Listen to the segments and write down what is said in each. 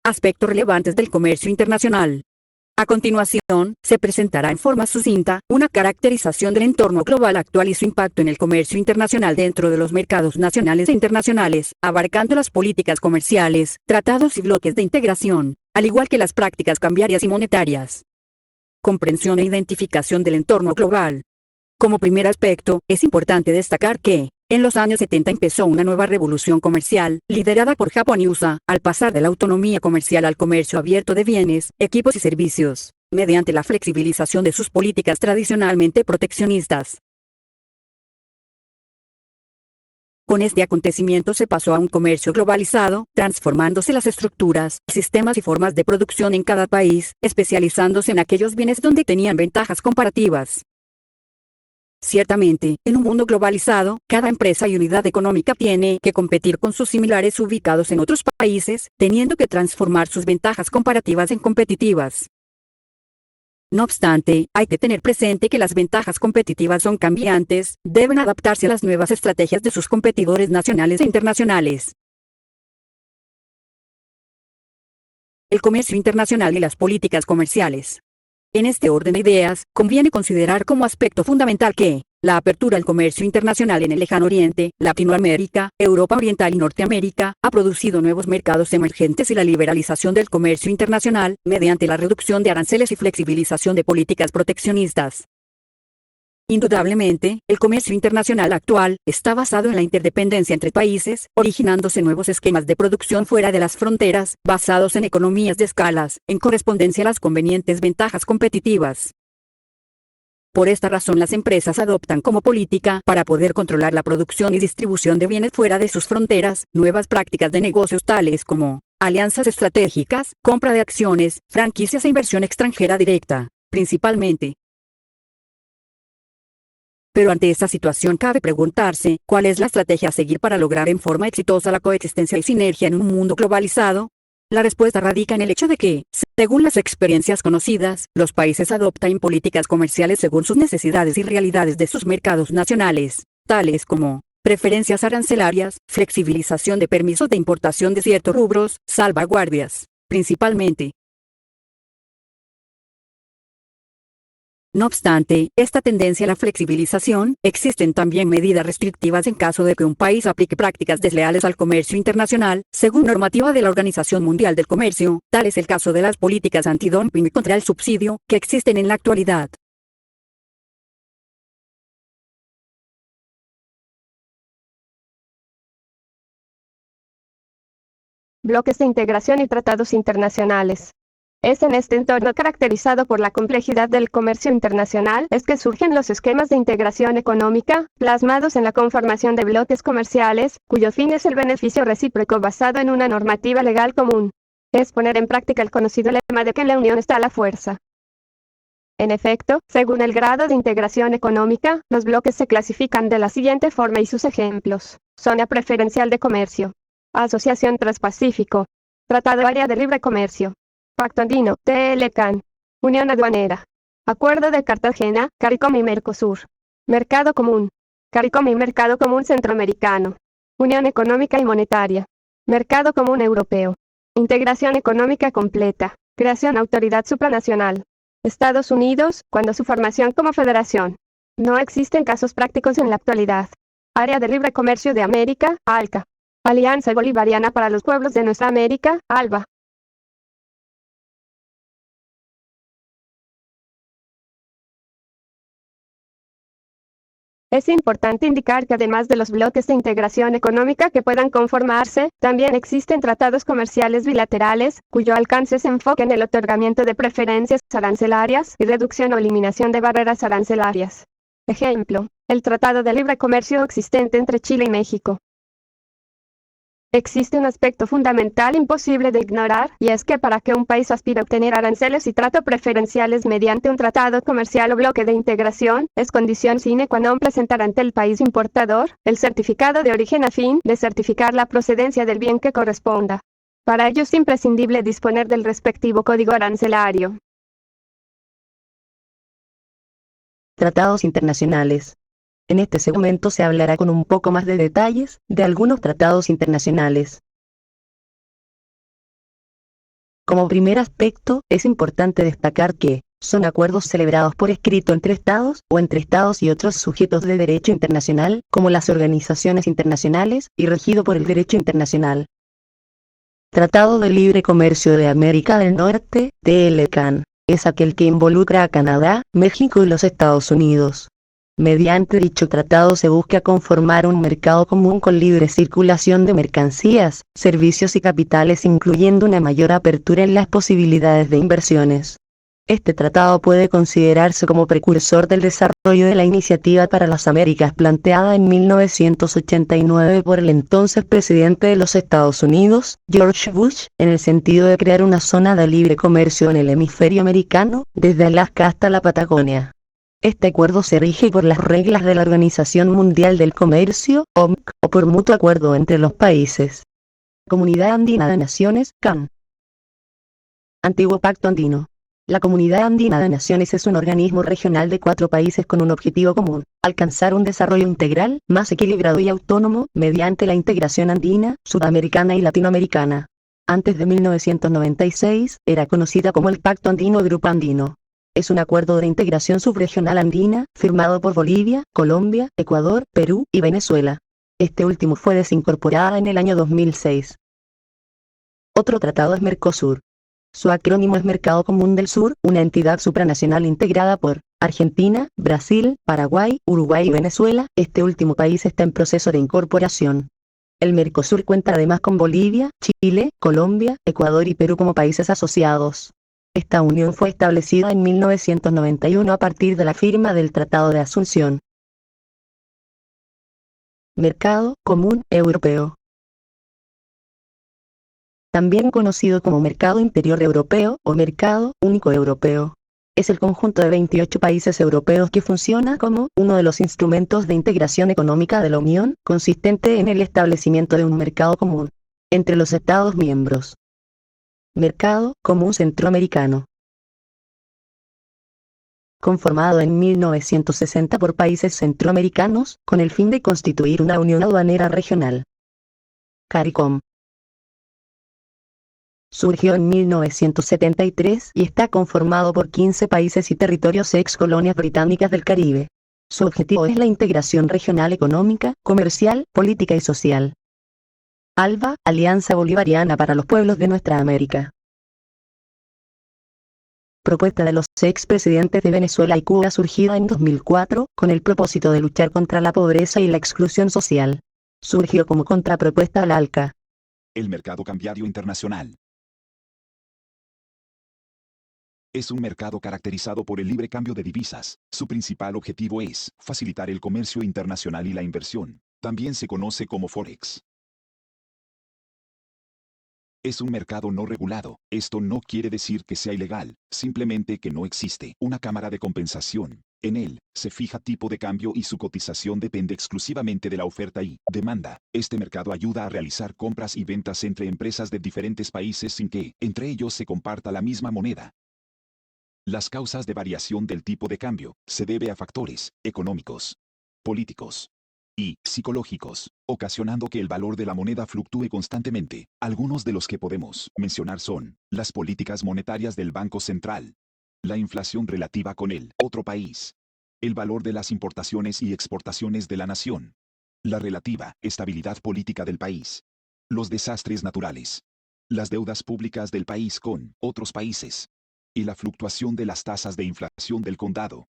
Aspectos relevantes del comercio internacional. A continuación, se presentará en forma sucinta una caracterización del entorno global actual y su impacto en el comercio internacional dentro de los mercados nacionales e internacionales, abarcando las políticas comerciales, tratados y bloques de integración, al igual que las prácticas cambiarias y monetarias. Comprensión e identificación del entorno global. Como primer aspecto, es importante destacar que, en los años 70 empezó una nueva revolución comercial, liderada por Japón y USA, al pasar de la autonomía comercial al comercio abierto de bienes, equipos y servicios, mediante la flexibilización de sus políticas tradicionalmente proteccionistas. Con este acontecimiento se pasó a un comercio globalizado, transformándose las estructuras, sistemas y formas de producción en cada país, especializándose en aquellos bienes donde tenían ventajas comparativas. Ciertamente, en un mundo globalizado, cada empresa y unidad económica tiene que competir con sus similares ubicados en otros países, teniendo que transformar sus ventajas comparativas en competitivas. No obstante, hay que tener presente que las ventajas competitivas son cambiantes, deben adaptarse a las nuevas estrategias de sus competidores nacionales e internacionales. El comercio internacional y las políticas comerciales. En este orden de ideas, conviene considerar como aspecto fundamental que, la apertura al comercio internacional en el Lejano Oriente, Latinoamérica, Europa Oriental y Norteamérica, ha producido nuevos mercados emergentes y la liberalización del comercio internacional, mediante la reducción de aranceles y flexibilización de políticas proteccionistas. Indudablemente, el comercio internacional actual está basado en la interdependencia entre países, originándose nuevos esquemas de producción fuera de las fronteras, basados en economías de escalas, en correspondencia a las convenientes ventajas competitivas. Por esta razón las empresas adoptan como política, para poder controlar la producción y distribución de bienes fuera de sus fronteras, nuevas prácticas de negocios tales como alianzas estratégicas, compra de acciones, franquicias e inversión extranjera directa, principalmente. Pero ante esta situación cabe preguntarse, ¿cuál es la estrategia a seguir para lograr en forma exitosa la coexistencia y sinergia en un mundo globalizado? La respuesta radica en el hecho de que, según las experiencias conocidas, los países adoptan políticas comerciales según sus necesidades y realidades de sus mercados nacionales, tales como preferencias arancelarias, flexibilización de permisos de importación de ciertos rubros, salvaguardias, principalmente. No obstante, esta tendencia a la flexibilización, existen también medidas restrictivas en caso de que un país aplique prácticas desleales al comercio internacional, según normativa de la Organización Mundial del Comercio. Tal es el caso de las políticas antidumping y contra el subsidio, que existen en la actualidad. Bloques de integración y tratados internacionales. Es en este entorno caracterizado por la complejidad del comercio internacional, es que surgen los esquemas de integración económica, plasmados en la conformación de bloques comerciales, cuyo fin es el beneficio recíproco basado en una normativa legal común. Es poner en práctica el conocido lema de que en la unión está la fuerza. En efecto, según el grado de integración económica, los bloques se clasifican de la siguiente forma y sus ejemplos: Zona Preferencial de Comercio, Asociación Transpacífico, Tratado Área de Libre Comercio, Pacto Andino, TLCAN, Unión Aduanera, Acuerdo de Cartagena, CARICOM y Mercosur, Mercado Común, CARICOM y Mercado Común Centroamericano, Unión Económica y Monetaria, Mercado Común Europeo, Integración Económica Completa, Creación Autoridad Supranacional. Estados Unidos, cuando su formación como federación. No existen casos prácticos en la actualidad. Área de Libre Comercio de América, ALCA. Alianza Bolivariana para los Pueblos de Nuestra América, ALBA. Es importante indicar que además de los bloques de integración económica que puedan conformarse, también existen tratados comerciales bilaterales, cuyo alcance se enfoca en el otorgamiento de preferencias arancelarias y reducción o eliminación de barreras arancelarias. Ejemplo, el Tratado de Libre Comercio existente entre Chile y México. Existe un aspecto fundamental imposible de ignorar, y es que para que un país aspire a obtener aranceles y trato preferenciales mediante un tratado comercial o bloque de integración, es condición sine qua non presentar ante el país importador el certificado de origen a fin de certificar la procedencia del bien que corresponda. Para ello es imprescindible disponer del respectivo código arancelario. Tratados internacionales. En este segmento se hablará con un poco más de detalles de algunos tratados internacionales. Como primer aspecto, es importante destacar que son acuerdos celebrados por escrito entre estados o entre estados y otros sujetos de derecho internacional, como las organizaciones internacionales, y regido por el derecho internacional. Tratado de Libre Comercio de América del Norte, TLCAN, es aquel que involucra a Canadá, México y los Estados Unidos. Mediante dicho tratado se busca conformar un mercado común con libre circulación de mercancías, servicios y capitales, incluyendo una mayor apertura en las posibilidades de inversiones. Este tratado puede considerarse como precursor del desarrollo de la Iniciativa para las Américas planteada en 1989 por el entonces presidente de los Estados Unidos, George Bush, en el sentido de crear una zona de libre comercio en el hemisferio americano, desde Alaska hasta la Patagonia. Este acuerdo se rige por las reglas de la Organización Mundial del Comercio, OMC, o por mutuo acuerdo entre los países. Comunidad Andina de Naciones, CAN. Antiguo Pacto Andino. La Comunidad Andina de Naciones es un organismo regional de 4 países con un objetivo común: alcanzar un desarrollo integral, más equilibrado y autónomo, mediante la integración andina, sudamericana y latinoamericana. Antes de 1996, era conocida como el Pacto Andino o Grupo Andino. Es un acuerdo de integración subregional andina, firmado por Bolivia, Colombia, Ecuador, Perú y Venezuela. Este último fue desincorporada en el año 2006. Otro tratado es Mercosur. Su acrónimo es Mercado Común del Sur, una entidad supranacional integrada por Argentina, Brasil, Paraguay, Uruguay y Venezuela. Este último país está en proceso de incorporación. El Mercosur cuenta además con Bolivia, Chile, Colombia, Ecuador y Perú como países asociados. Esta unión fue establecida en 1991 a partir de la firma del Tratado de Asunción. Mercado Común Europeo. También conocido como Mercado Interior Europeo o Mercado Único Europeo. Es el conjunto de 28 países europeos que funciona como uno de los instrumentos de integración económica de la Unión, consistente en el establecimiento de un mercado común entre los Estados miembros. Mercado Común Centroamericano. Conformado en 1960 por países centroamericanos, con el fin de constituir una unión aduanera regional. CARICOM. Surgió en 1973 y está conformado por 15 países y territorios ex colonias británicas del Caribe. Su objetivo es la integración regional económica, comercial, política y social. ALBA, Alianza Bolivariana para los Pueblos de Nuestra América. Propuesta de los expresidentes de Venezuela y Cuba, surgida en 2004, con el propósito de luchar contra la pobreza y la exclusión social. Surgió como contrapropuesta al ALCA. El mercado cambiario internacional. Es un mercado caracterizado por el libre cambio de divisas. Su principal objetivo es facilitar el comercio internacional y la inversión. También se conoce como Forex. Es un mercado no regulado. Esto no quiere decir que sea ilegal, simplemente que no existe una cámara de compensación. En él, se fija tipo de cambio y su cotización depende exclusivamente de la oferta y demanda. Este mercado ayuda a realizar compras y ventas entre empresas de diferentes países sin que, entre ellos, se comparta la misma moneda. Las causas de variación del tipo de cambio se debe a factores económicos, políticos y psicológicos, ocasionando que el valor de la moneda fluctúe constantemente. Algunos de los que podemos mencionar son las políticas monetarias del Banco Central, la inflación relativa con el otro país, el valor de las importaciones y exportaciones de la nación, la relativa estabilidad política del país, los desastres naturales, las deudas públicas del país con otros países, y la fluctuación de las tasas de inflación del condado.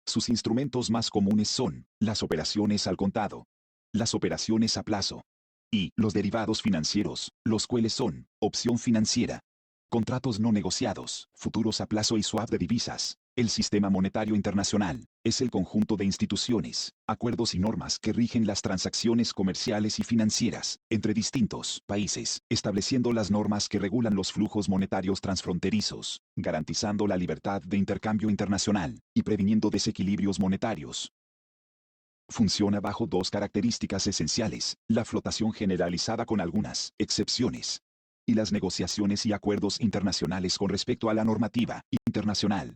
Sus instrumentos más comunes son las operaciones al contado, las operaciones a plazo y los derivados financieros, los cuales son opción financiera, contratos no negociados, futuros a plazo y swap de divisas. El sistema monetario internacional es el conjunto de instituciones, acuerdos y normas que rigen las transacciones comerciales y financieras entre distintos países, estableciendo las normas que regulan los flujos monetarios transfronterizos, garantizando la libertad de intercambio internacional y previniendo desequilibrios monetarios. Funciona bajo 2 características esenciales: la flotación generalizada con algunas excepciones, y las negociaciones y acuerdos internacionales con respecto a la normativa internacional.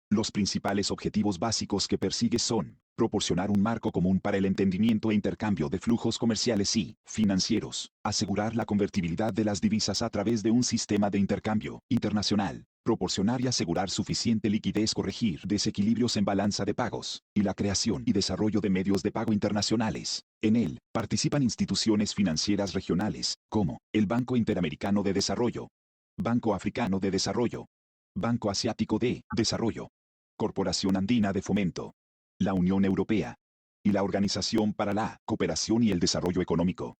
Los principales objetivos básicos que persigue son proporcionar un marco común para el entendimiento e intercambio de flujos comerciales y financieros, asegurar la convertibilidad de las divisas a través de un sistema de intercambio internacional, proporcionar y asegurar suficiente liquidez, corregir desequilibrios en balanza de pagos, y la creación y desarrollo de medios de pago internacionales. En él, participan instituciones financieras regionales, como el Banco Interamericano de Desarrollo, Banco Africano de Desarrollo, Banco Asiático de Desarrollo, Corporación Andina de Fomento, la Unión Europea, y la Organización para la Cooperación y el Desarrollo Económico,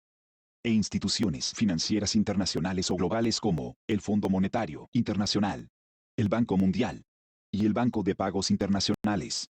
e instituciones financieras internacionales o globales como el Fondo Monetario Internacional, el Banco Mundial y el Banco de Pagos Internacionales.